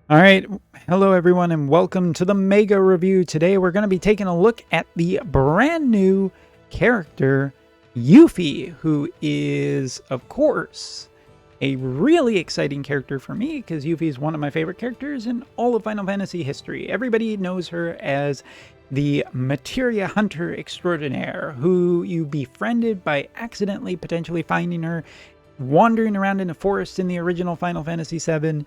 All right, hello everyone and welcome to the Mega Review. Today we're going to be taking a look at the brand new character Yuffie, who is, of course, a really exciting character for me because Yuffie is one of my favorite characters in all of Final Fantasy history. Everybody knows her as the Materia hunter extraordinaire, who you befriended by accidentally potentially finding her wandering around in a forest in the original Final Fantasy VII.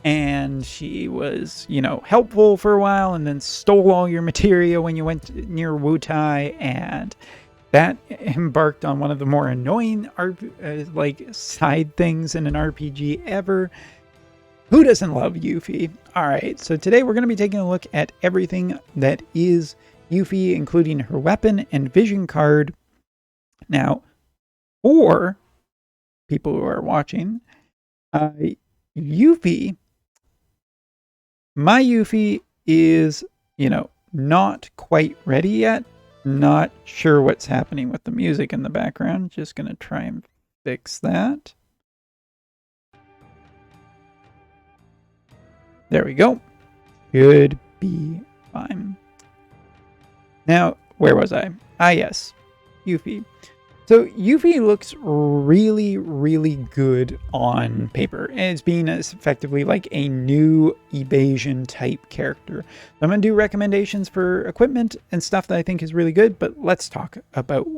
And she was, helpful for a while and then stole all your materia when you went near Wotv, and that embarked on one of the more annoying side things in an RPG ever. Who doesn't love Yuffie? Alright, so today we're going to be taking a look at everything that is Yuffie, including her weapon and vision card. Now, for people who are watching, Yuffie... My Yuffie is, not quite ready yet. Not sure what's happening with the music in the background. Just going to try and fix that. There we go. Should be fine. Now, where was I? Ah, yes. Yuffie. So Yuffie looks really, really good on paper, and it's being as effectively like a new evasion type character. So I'm going to do recommendations for equipment and stuff that I think is really good, but let's talk about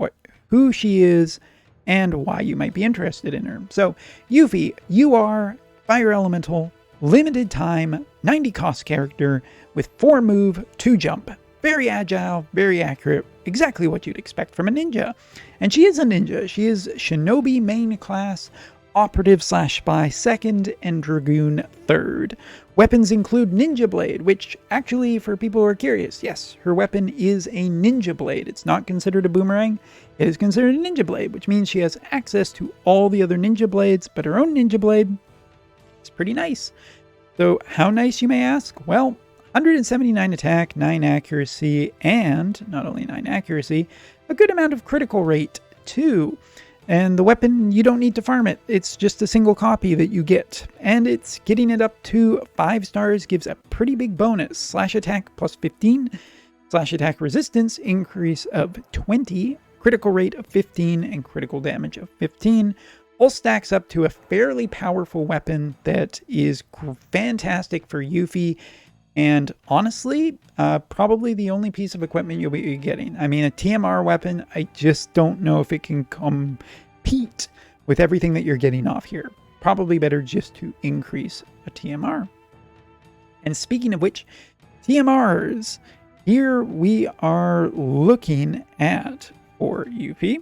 who she is and why you might be interested in her. So Yuffie, you are Fire Elemental, limited time, 90 cost character with 4 move, 2 jump. Very agile, very accurate, exactly what you'd expect from a ninja. And she is a ninja. She is Shinobi main class, Operative / Spy 2nd, and Dragoon 3rd. Weapons include Ninja Blade, which actually, for people who are curious, yes, her weapon is a Ninja Blade. It's not considered a boomerang. It is considered a Ninja Blade, which means she has access to all the other Ninja Blades, but her own Ninja Blade is pretty nice. So how nice, you may ask? Well, 179 attack, 9 accuracy, and not only 9 accuracy, a good amount of critical rate too. And the weapon, you don't need to farm it. It's just a single copy that you get. And it's getting it up to 5 stars gives a pretty big bonus. Slash attack plus 15, slash attack resistance increase of 20, critical rate of 15, and critical damage of 15. All stacks up to a fairly powerful weapon that is fantastic for Yuffie. And honestly, probably the only piece of equipment you'll be getting. I mean, a TMR weapon, I just don't know if it can compete with everything that you're getting off here. Probably better just to increase a TMR. And speaking of which, TMRs, here we are looking at, for Yuffie,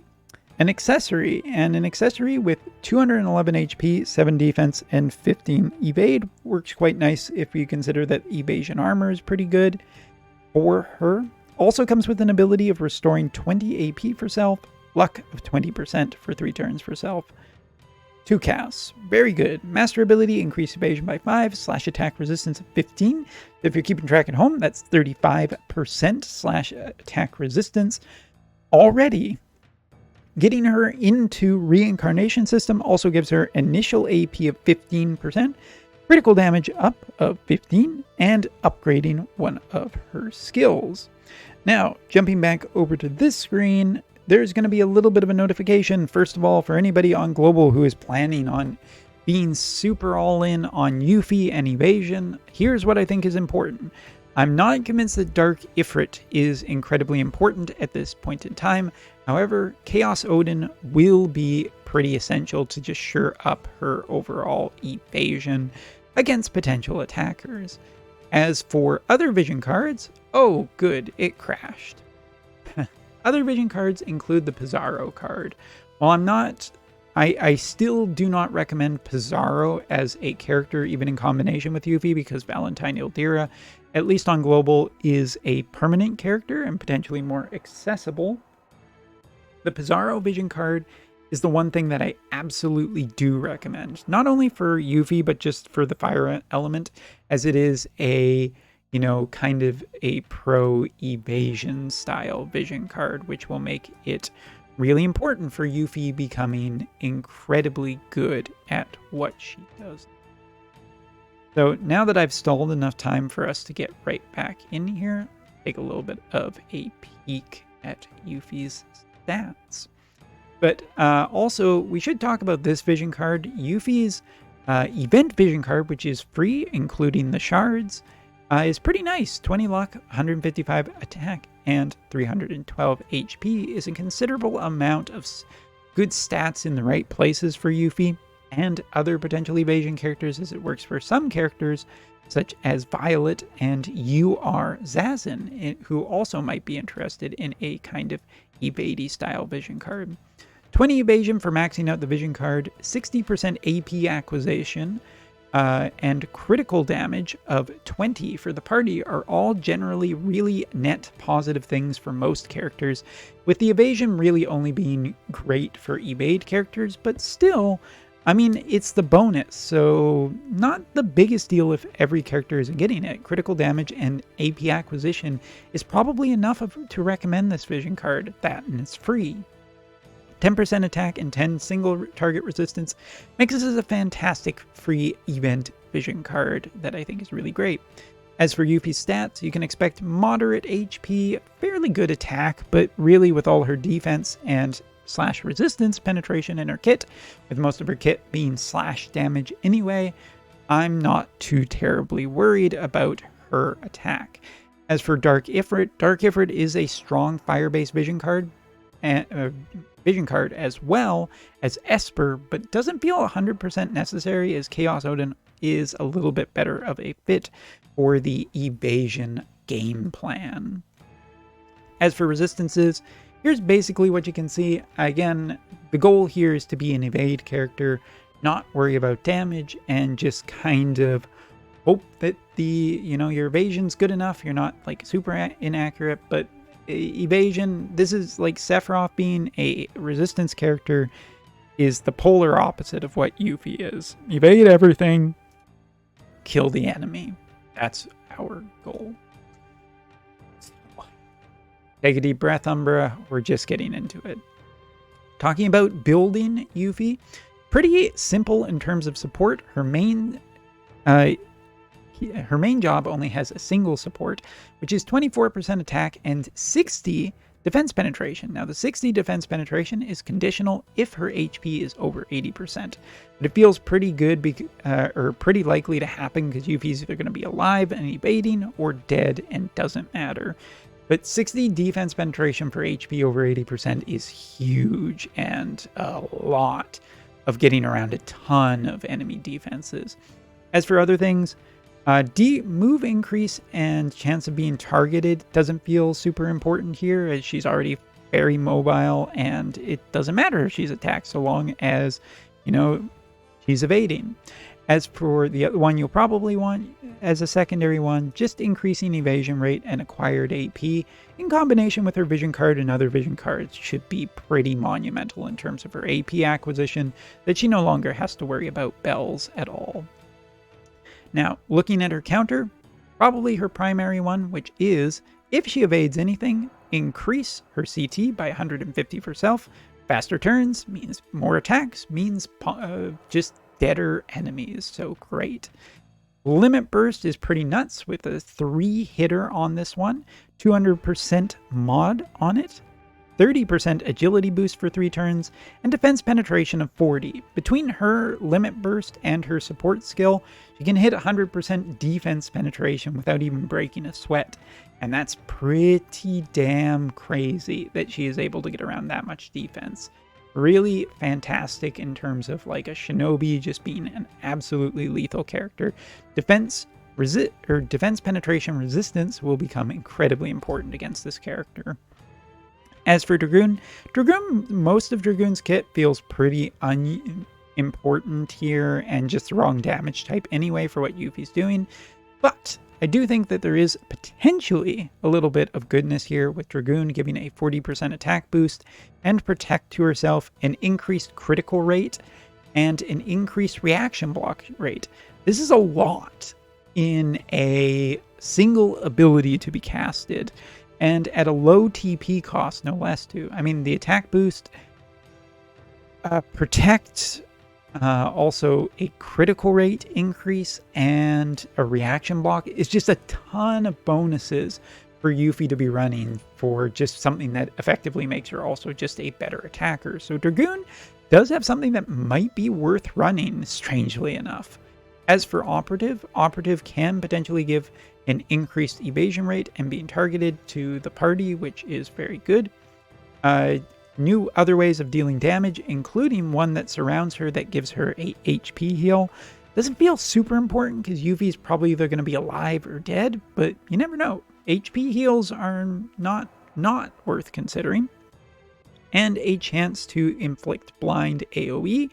an accessory, and an accessory with 211 HP, 7 defense, and 15 evade. Works quite nice if you consider that evasion armor is pretty good for her. Also comes with an ability of restoring 20 AP for self, luck of 20% for 3 turns for self. 2 casts, very good. Master ability, increase evasion by 5, slash attack resistance of 15. If you're keeping track at home, that's 35% slash attack resistance. Already, getting her into Reincarnation System also gives her initial AP of 15%, critical damage up of 15, and upgrading one of her skills. Now, jumping back over to this screen, there's going to be a little bit of a notification, first of all, for anybody on Global who is planning on being super all in on Yuffie and evasion. Here's what I think is important. I'm not convinced that Dark Ifrit is incredibly important at this point in time. However, Chaos Odin will be pretty essential to just shore up her overall evasion against potential attackers. As for other vision cards, oh good, it crashed. Other vision cards include the Pizarro card. While I still do not recommend Pizarro as a character, even in combination with Yuffie, because Valentine Ildira, at least on Global, is a permanent character and potentially more accessible. The Pizarro vision card is the one thing that I absolutely do recommend, not only for Yuffie, but just for the fire element, as it is a, kind of a pro evasion style vision card, which will make it really important for Yuffie becoming incredibly good at what she does. So now that I've stalled enough time for us to get right back in here, take a little bit of a peek at Yuffie's stats. But also, we should talk about this vision card. Yuffie's event vision card, which is free, including the shards, is pretty nice. 20 luck, 155 attack, and 312 HP is a considerable amount of good stats in the right places for Yuffie and other potential evasion characters, as it works for some characters such as Violet and UR Zazin, who also might be interested in a kind of evadey style vision card. 20 evasion for maxing out the vision card, 60% AP acquisition, and critical damage of 20 for the party are all generally really net positive things for most characters, with the evasion really only being great for evade characters, but still, I mean, it's the bonus, so not the biggest deal if every character isn't getting it. Critical damage and AP acquisition is probably enough to recommend this vision card, and it's free. 10% attack and 10 single target resistance makes this a fantastic free event vision card that I think is really great. As for Yuffie's stats, you can expect moderate HP, fairly good attack, but really with all her defense and slash resistance penetration in her kit, with most of her kit being slash damage anyway, I'm not too terribly worried about her attack. As for Dark Ifrit is a strong fire-based vision card, as well as Esper, but doesn't feel 100% necessary, as Chaos Odin is a little bit better of a fit for the evasion game plan. As for resistances, here's basically what you can see. Again, the goal here is to be an evade character, not worry about damage, and just kind of hope that your evasion's good enough. You're not like super inaccurate, but evasion, this is like Sephiroth being a resistance character is the polar opposite of what Yuffie is. Evade everything, kill the enemy. That's our goal. Take a deep breath, Umbra. We're just getting into it. Talking about building Yuffie, pretty simple in terms of support. Her main job only has a single support, which is 24% attack and 60 defense penetration. Now, the 60 defense penetration is conditional if her HP is over 80%. But it feels pretty good, or pretty likely to happen, because Yuffie's either going to be alive and evading or dead and doesn't matter. But 60 defense penetration for HP over 80% is huge and a lot of getting around a ton of enemy defenses. As for other things, move increase and chance of being targeted doesn't feel super important here, as she's already very mobile, and it doesn't matter if she's attacked so long as, she's evading. As for the other one you'll probably want as a secondary one, just increasing evasion rate and acquired AP in combination with her vision card and other vision cards should be pretty monumental in terms of her AP acquisition, that she no longer has to worry about bells at all. Now, looking at her counter, probably her primary one, which is, if she evades anything, increase her CT by 150 for self. Faster turns means more attacks, means just deader enemies, so great. Limit Burst is pretty nuts with a 3-hitter on this one, 200% mod on it, 30% agility boost for 3 turns, and defense penetration of 40. Between her Limit Burst and her support skill, she can hit 100% defense penetration without even breaking a sweat. And that's pretty damn crazy that she is able to get around that much defense. Really fantastic in terms of like a shinobi just being an absolutely lethal character. Defense penetration resistance will become incredibly important against this character. As for Dragoon, most of Dragoon's kit feels pretty unimportant here and just the wrong damage type anyway for what Yuffie's doing. But I do think that there is potentially a little bit of goodness here, with Dragoon giving a 40% attack boost and protect to herself, an increased critical rate, and an increased reaction block rate. This is a lot in a single ability to be casted, and at a low TP cost, no less too. I mean, the attack boost protects Also a critical rate increase and a reaction block. It's just a ton of bonuses for Yuffie to be running for just something that effectively makes her also just a better attacker. So Dragoon does have something that might be worth running, strangely enough. As for Operative, Operative can potentially give an increased evasion rate and being targeted to the party, which is very good. New other ways of dealing damage, including one that surrounds her that gives her a HP heal. Doesn't feel super important because Yuffie's probably either going to be alive or dead, but you never know. HP heals are not worth considering. And a chance to inflict blind AoE,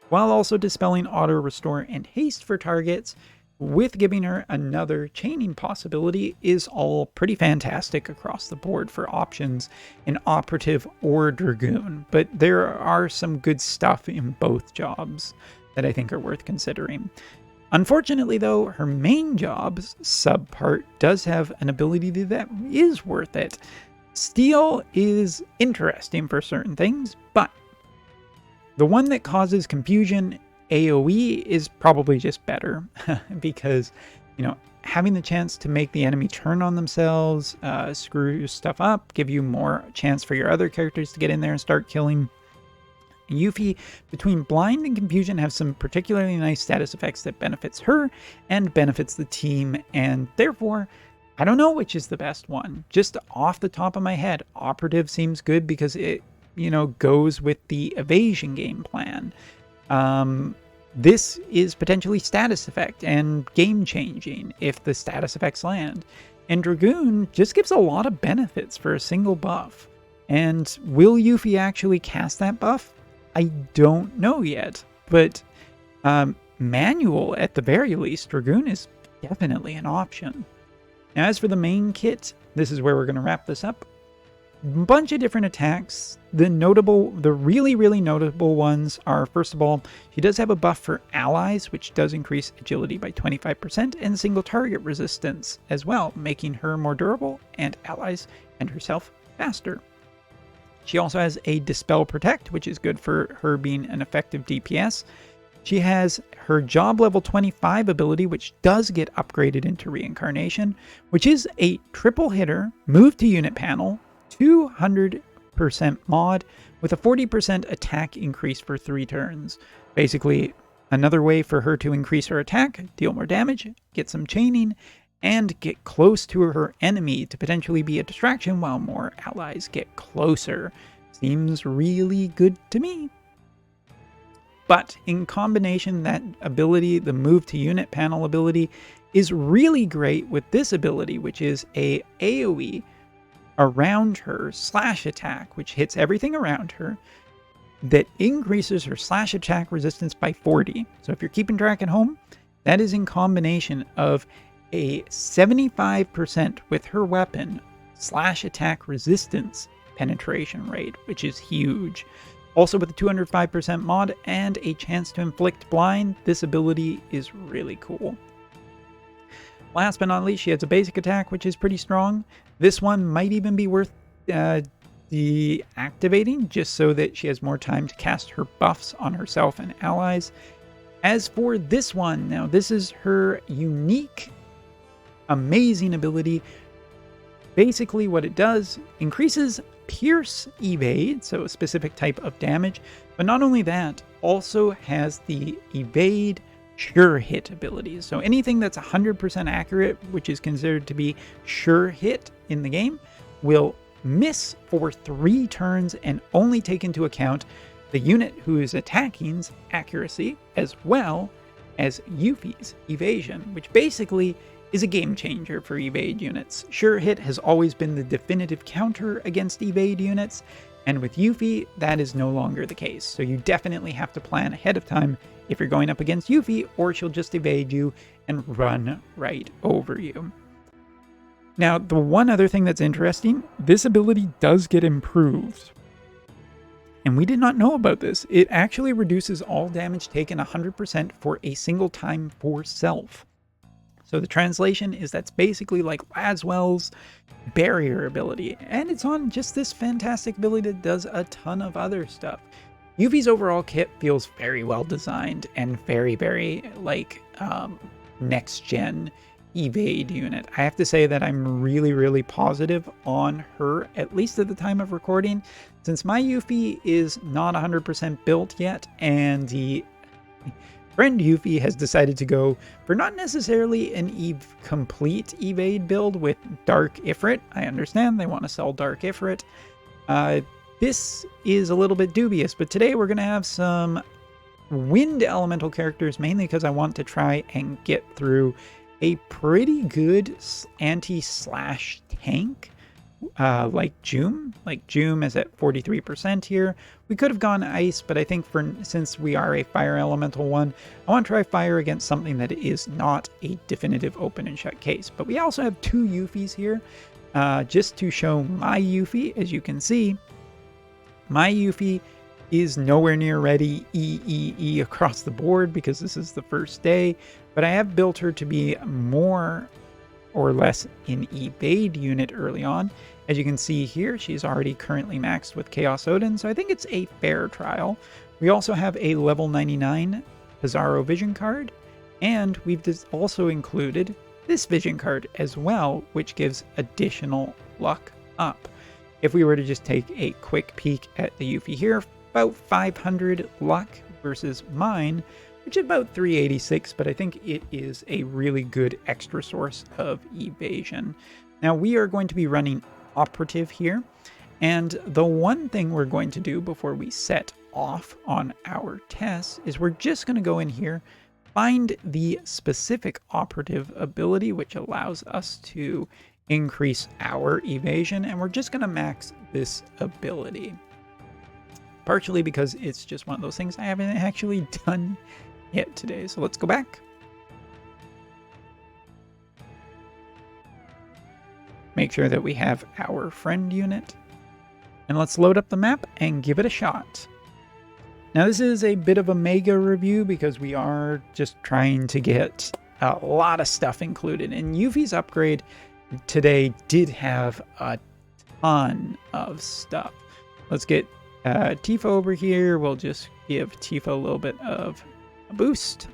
while also dispelling auto restore and haste for targets, with giving her another chaining possibility, is all pretty fantastic across the board for options in Operative or Dragoon. But there are some good stuff in both jobs that I think are worth considering. Unfortunately, though, her main job's subpart does have an ability that is worth it. Steel is interesting for certain things, but the one that causes confusion, AoE, is probably just better because, having the chance to make the enemy turn on themselves, screw stuff up, give you more chance for your other characters to get in there and start killing. Yuffie, between blind and confusion, have some particularly nice status effects that benefits her and benefits the team, and therefore, I don't know which is the best one. Just off the top of my head, Operative seems good because it, goes with the evasion game plan. This is potentially status effect and game changing if the status effects land. And Dragoon just gives a lot of benefits for a single buff. And will Yuffie actually cast that buff? I don't know yet, but manual at the very least, Dragoon is definitely an option. Now, as for the main kit, this is where we're going to wrap this up. Bunch of different attacks. The really, really notable ones are, first of all, she does have a buff for allies, which does increase agility by 25% and single target resistance as well, making her more durable and allies and herself faster. She also has a Dispel Protect, which is good for her being an effective DPS. She has her job level 25 ability, which does get upgraded into Reincarnation, which is a triple hitter, move to unit panel, 200% mod with a 40% attack increase for 3 turns. Basically, another way for her to increase her attack, deal more damage, get some chaining, and get close to her enemy to potentially be a distraction while more allies get closer. Seems really good to me. But in combination, that ability, the move to unit panel ability, is really great with this ability, which is a AoE around her slash attack, which hits everything around her, that increases her slash attack resistance by 40. So if you're keeping track at home, that is in combination of a 75% with her weapon slash attack resistance penetration rate, which is huge. Also with a 205% mod and a chance to inflict blind, this ability is really cool. Last but not least, she has a basic attack, which is pretty strong. This one might even be worth deactivating, just so that she has more time to cast her buffs on herself and allies. As for this one, now this is her unique, amazing ability. Basically what it does, increases Pierce Evade, so a specific type of damage, but not only that, also has the Evade Sure Hit abilities. So anything that's 100% accurate, which is considered to be sure hit in the game, will miss for 3 turns and only take into account the unit who is attacking's accuracy as well as Yuffie's evasion, which basically is a game changer for evade units. Sure Hit has always been the definitive counter against evade units, and with Yuffie, that is no longer the case. So you definitely have to plan ahead of time if you're going up against Yuffie, or she'll just evade you and run right over you. Now, the one other thing that's interesting, this ability does get improved. And we did not know about this. It actually reduces all damage taken 100% for a single time for self. So the translation is that's basically like Laswell's barrier ability, and it's on just this fantastic ability that does a ton of other stuff. Yuffie's overall kit feels very well designed and very, very like next gen evade unit. I have to say that I'm really, really positive on her, at least at the time of recording, since my Yuffie is not 100% built yet, and the friend Yuffie has decided to go for not necessarily an complete evade build with Dark Ifrit. I understand they want to sell Dark Ifrit. This is a little bit dubious, but today we're going to have some wind elemental characters, mainly because I want to try and get through a pretty good anti-slash tank like Joom. Like Joom is at 43% here. We could have gone ice, but I think since we are a fire elemental one, I want to try fire against something that is not a definitive open and shut case. But we also have two Yuffies here, just to show my Yuffie. As you can see, my Yuffie is nowhere near ready E across the board because this is the first day, but I have built her to be more or less an evade unit early on. As you can see here, she's already currently maxed with Chaos Odin, so I think it's a fair trial. We also have a level 99 Pizarro Vision card, and we've also included this Vision card as well, which gives additional luck up. If we were to just take a quick peek at the Yuffie here, about 500 luck versus mine, which is about 386, but I think it is a really good extra source of evasion. Now we are going to be running Operative here, and the one thing we're going to do before we set off on our tests is we're just going to go in here, find the specific Operative ability, which allows us to increase our evasion, and we're just going to max this ability. Partially because it's just one of those things I haven't actually done yet today. So let's go back. Make sure that we have our friend unit. And let's load up the map and give it a shot. Now this is a bit of a mega review because we are just trying to get a lot of stuff included. And Yuffie's upgrade today did have a ton of stuff. Let's get Tifa over here. We'll just give Tifa a little bit of a boost.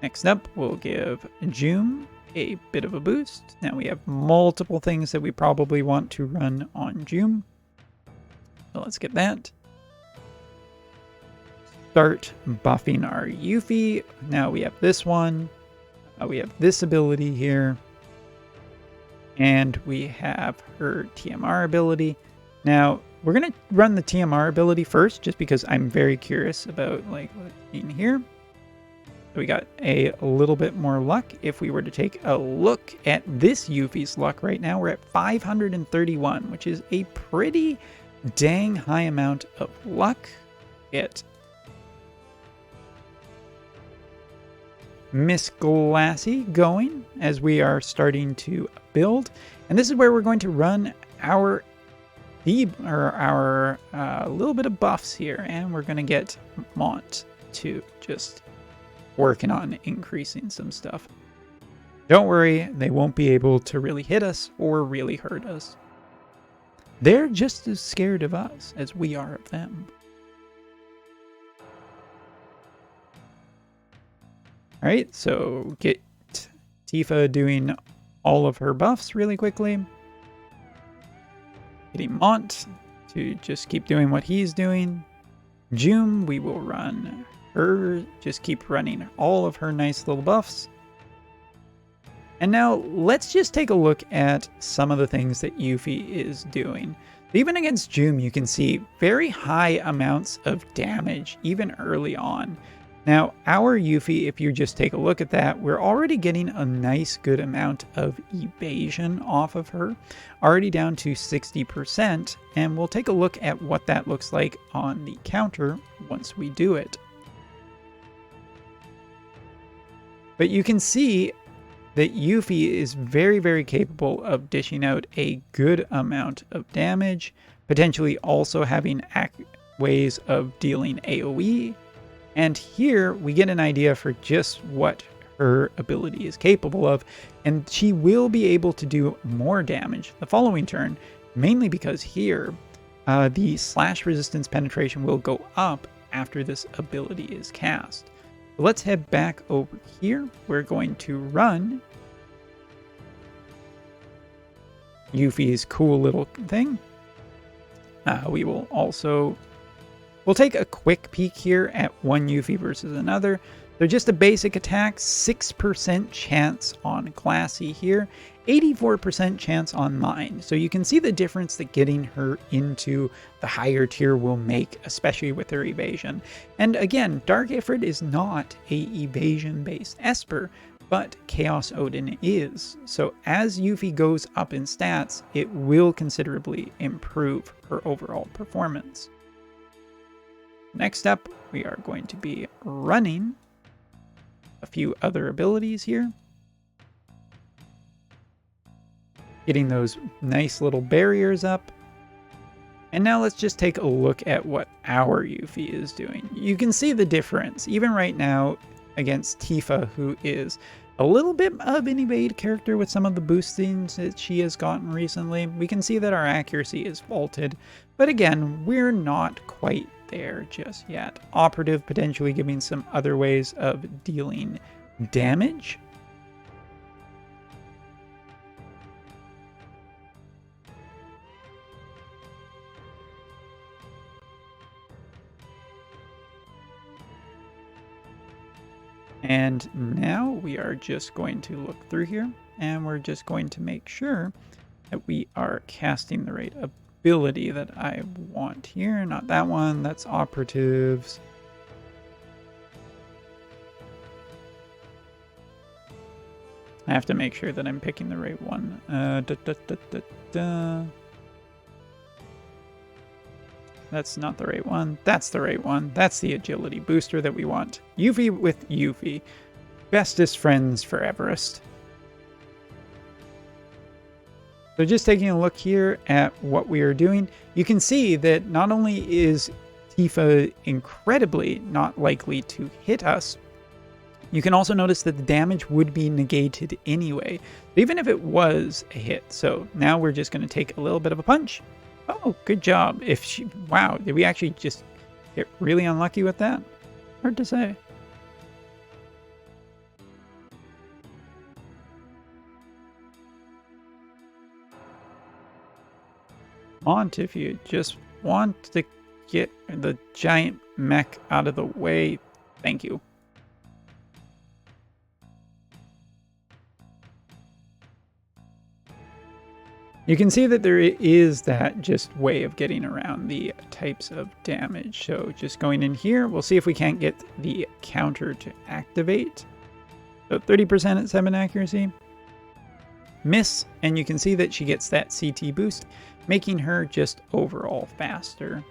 Next up, we'll give Joom a bit of a boost. Now we have multiple things that we probably want to run on Joom. So let's get that. Start buffing our Yuffie. Now we have this one. We have this ability here. And we have her TMR ability. Now, we're going to run the TMR ability first, just because I'm very curious about like what's in here. So we got a little bit more luck. If we were to take a look at this Yuffie's luck right now, we're at 531, which is a pretty dang high amount of luck. Get Miss Glassy going as we are starting to build. And this is where we're going to run our little bit of buffs here, and we're going to get Mont to just working on increasing some stuff. Don't worry, they won't be able to really hit us or really hurt us. They're just as scared of us as we are of them. Alright, so get Tifa doing all of her buffs really quickly. Getting Mont to just keep doing what he's doing. Joom, we will run her, just keep running all of her nice little buffs. And now let's just take a look at some of the things that Yuffie is doing. Even against Joom, you can see very high amounts of damage, even early on. Now, our Yuffie, if you just take a look at that, we're already getting a nice good amount of evasion off of her, already down to 60%, and we'll take a look at what that looks like on the counter once we do it. But you can see that Yuffie is very, very capable of dishing out a good amount of damage, potentially also having ways of dealing AoE. And here we get an idea for just what her ability is capable of, and she will be able to do more damage the following turn, mainly because here the slash resistance penetration will go up after this ability is cast. Let's head back over here. We're going to run Yuffie's cool little thing. We'll take a quick peek here at one Yuffie versus another. They're just a basic attack, 6% chance on Classy here, 84% chance on mine. So you can see the difference that getting her into the higher tier will make, especially with her evasion. And again, Dark Ifrit is not a evasion-based Esper, but Chaos Odin is. So as Yuffie goes up in stats, it will considerably improve her overall performance. Next up, we are going to be running a few other abilities here. Getting those nice little barriers up. And now let's just take a look at what our Yuffie is doing. You can see the difference, even right now against Tifa, who is a little bit of an evade character with some of the boostings that she has gotten recently. We can see that our accuracy is faulted, but again, we're not quite there just yet. Operative potentially giving some other ways of dealing damage. And now we are just going to look through here, and we're just going to make sure that we are casting the right ability that I want here. Not that one, that's operatives. I have to make sure that I'm picking the right one. That's not the right one. That's the right one. That's the agility booster that we want. Yuffie with Yuffie. Bestest friends for Everest. So just taking a look here at what we are doing, you can see that not only is Tifa incredibly not likely to hit us, you can also notice that the damage would be negated anyway, even if it was a hit. So now we're just going to take a little bit of a punch. Oh, good job. Wow, did we actually just get really unlucky with that? Hard to say. If you just want to get the giant mech out of the way, thank you. You can see that there is that just way of getting around the types of damage. So just going in here, we'll see if we can't get the counter to activate. So 30% at 7 accuracy. Miss, and you can see that she gets that CT boost, making her just overall faster.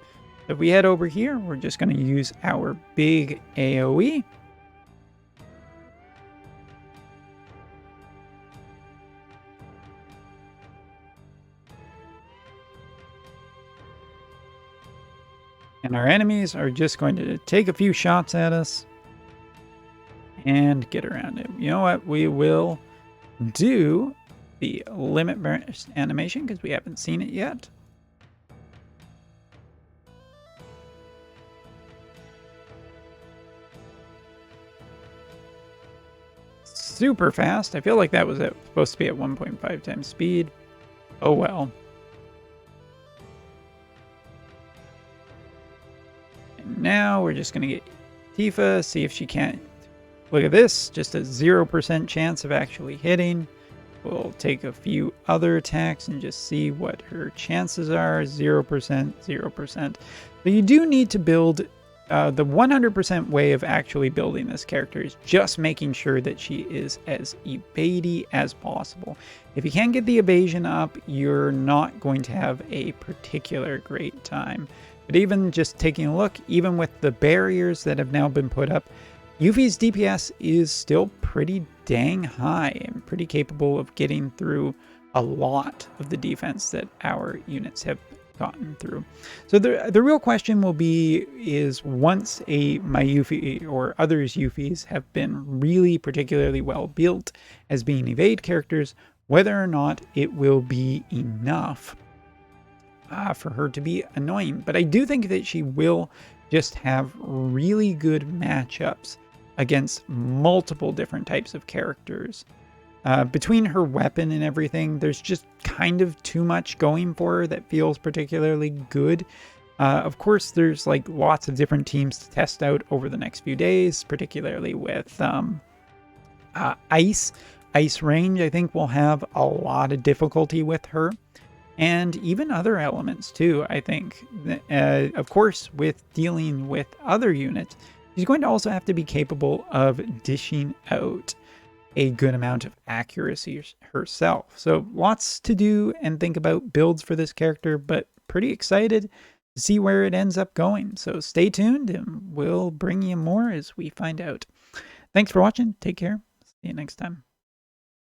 So if we head over here, we're just going to use our big AoE. And our enemies are just going to take a few shots at us and get around it. You know what? We will do the limit burst animation because we haven't seen it yet. Super fast. I feel like that was supposed to be at 1.5 times speed. Oh well. Now we're just going to get Tifa, see if she can't. Look at this, just a 0% chance of actually hitting. We'll take a few other attacks and just see what her chances are. 0%, 0%. But you do need to build the 100% way of actually building this character is just making sure that she is as evadey as possible. If you can't get the evasion up, you're not going to have a particular great time. But even just taking a look, even with the barriers that have now been put up, Yuffie's DPS is still pretty dang high and pretty capable of getting through a lot of the defense that our units have gotten through. So the real question will be is once my Yuffie or others Yuffies have been really particularly well built as being evade characters, whether or not it will be enough for her to be annoying. But I do think that she will just have really good matchups against multiple different types of characters. Between her weapon and everything, there's just kind of too much going for her that feels particularly good. Of course, there's like lots of different teams to test out over the next few days, particularly with Ice. Ice Range, I think, will have a lot of difficulty with her. And even other elements too, I think. Of course, with dealing with other units, she's going to also have to be capable of dishing out a good amount of accuracy herself. So lots to do and think about builds for this character, but pretty excited to see where it ends up going. So stay tuned and we'll bring you more as we find out. Thanks for watching. Take care. See you next time.